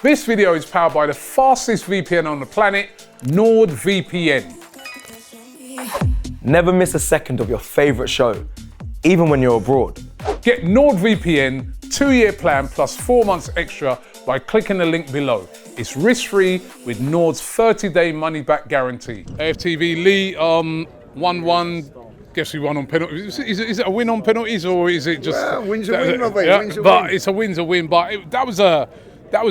This video is powered by the fastest VPN on the planet, NordVPN. Never miss a second of your favorite show, even when you're abroad. Get NordVPN 2-year plan plus 4 months extra by clicking the link below. It's risk-free with Nord's 30-day money-back guarantee. AFTV Lee, 1-1. Guess we won on penalties. Is it a win on penalties or is it just? Well, win's a win, my yeah, win's a but win. It's a win's a win. But that was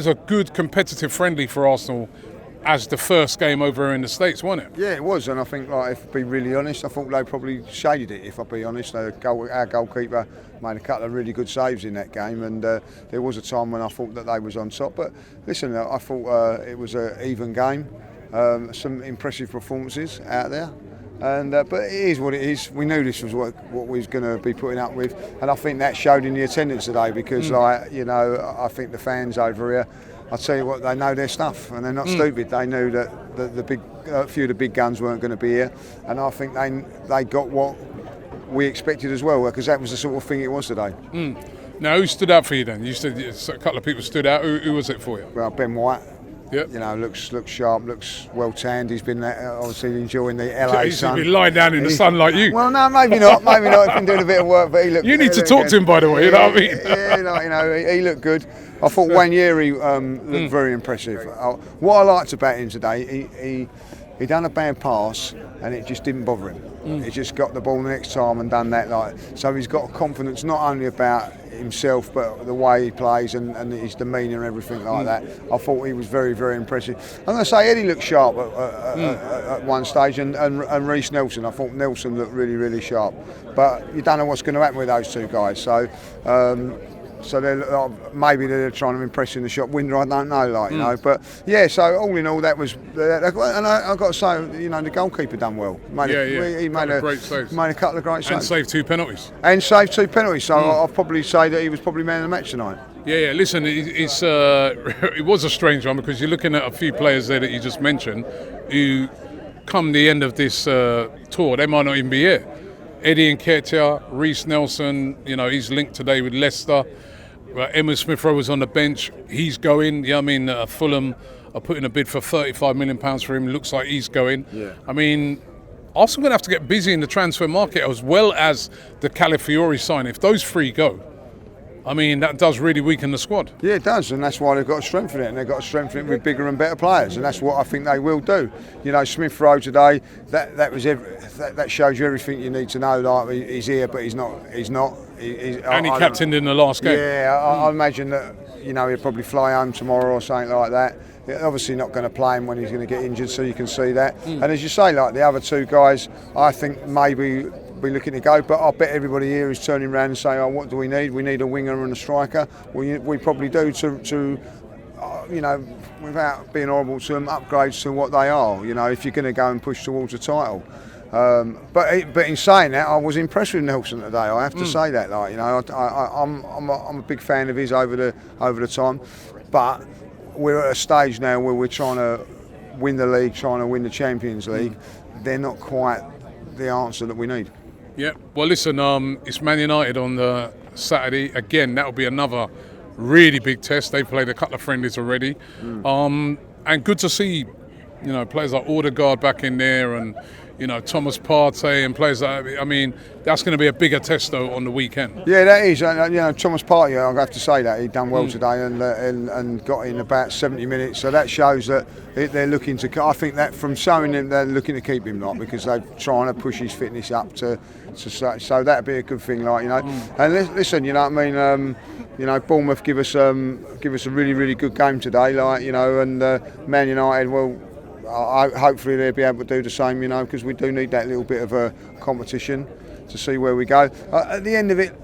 a good competitive friendly for Arsenal as the first game over in the States, wasn't it? Yeah, it was, and I think, if to be really honest, I thought they probably shaded it. If I be honest, our goalkeeper made a couple of really good saves in that game, and there was a time when I thought that they was on top. But listen, I thought it was an even game. Some impressive performances out there. But it is what it is. We knew this was what we was going to be putting up with, and I think that showed in the attendance today because, I think the fans over here, I'll tell you what, they know their stuff and they're not stupid. They knew that a few of the big guns weren't going to be here, and I think they got what we expected as well, because that was the sort of thing it was today. Now, who stood out for you then? You said a couple of people stood out. Who was it for you? Well, Ben White. Yep. Looks sharp, looks well tanned. He's been obviously enjoying the LA sun. He's been lying down in the sun like you. Well, no, maybe not. He's been doing a bit of work, but he looked. You need to talk to him, by the way. You know what I mean? Yeah, he looked good. I thought Wanyeri looked very impressive. What I liked about him today, he done a bad pass and it just didn't bother him. He just got the ball the next time and done that. So he's got confidence not only about himself but the way he plays and his demeanour and everything like that. I thought he was very, very impressive. I'm going to say Eddie looked sharp at one stage and Reece Nelson. I thought Nelson looked really, really sharp. But you don't know what's going to happen with those two guys. So maybe they're trying to impress in the shop window. I don't know, But yeah, so all in all, that was. And I've got to say, the goalkeeper done well. He made a great save. Made a couple of great saves. And saved 2 penalties. So I'll probably say that he was probably man of the match tonight. Yeah. Listen, it was a strange one because you're looking at a few players there that you just mentioned who, come the end of this tour, they might not even be here. Eddie Nketiah, Reece Nelson, he's linked today with Leicester. Emma Smith-Rowe was on the bench. He's going. Fulham are putting a bid for £35 million for him. Looks like he's going. Yeah. Arsenal going to have to get busy in the transfer market as well as the Calafiori sign. If those three go, that does really weaken the squad. Yeah, it does, and that's why they've got to strengthen it, and they've got to strengthen it with bigger and better players, and that's what I think they will do. Smith-Rowe today, that shows you everything you need to know. Like, he's here, but he's not. And he captained in the last game. Yeah, I imagine that he'll probably fly home tomorrow or something like that. They're obviously not going to play him when he's going to get injured, so you can see that. And as you say, like the other two guys, I think maybe be looking to go, but I bet everybody here is turning around and saying, what do we need? We need a winger and a striker. We probably do to without being horrible to them, upgrades to what they are. If you're going to go and push towards a title. But in saying that, I was impressed with Nelson today. I have to say that. I'm a big fan of his over the time, but we're at a stage now where we're trying to win the league, trying to win the Champions League. They're not quite the answer that we need. Yeah. Well, listen, it's Man United on the Saturday. Again, that'll be another really big test. They've played a couple of friendlies already. And good to see, players like Odegaard back in there and, Thomas Partey and players like that's going to be a bigger test though on the weekend. Yeah, that is. Thomas Partey, I have to say that he done well today and got in about 70 minutes. So that shows that they're looking to. I think that from showing them they're looking to keep him, because they're trying to push his fitness up to so that'd be a good thing, And listen, Bournemouth give us a really, really good game today, and Man United will. Hopefully they'll be able to do the same, because we do need that little bit of a competition to see where we go. At the end of it,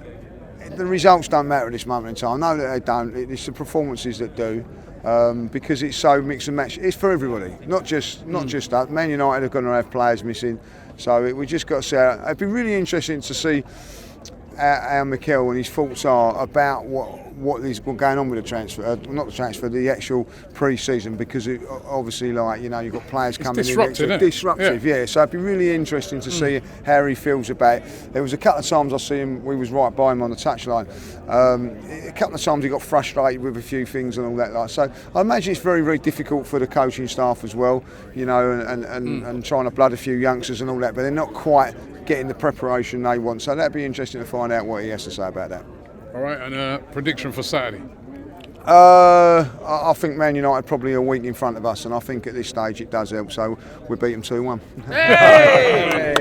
the results don't matter at this moment in time. No, that they don't. It's the performances that do, because it's so mix and match. It's for everybody, not just us. Man United are going to have players missing, so we just got to see. It'd be really interesting to see how Mikel and his thoughts are about what is going on with the transfer, not the transfer, the actual pre-season, because obviously, like, you know, you've got players coming disruptive, in. It's disruptive, yeah. So it'd be really interesting to see how he feels about it. There was a couple of times I see him, we was right by him on the touchline. A couple of times he got frustrated with a few things and all that. Like, so I imagine it's very, very difficult for the coaching staff as well, you know, and trying to blood a few youngsters and all that, but they're not quite getting the preparation they want. So that'd be interesting to find out what he has to say about that. All right, and a prediction for Saturday? I think Man United probably a week in front of us, and I think at this stage it does help, so we beat them 2-1. Hey!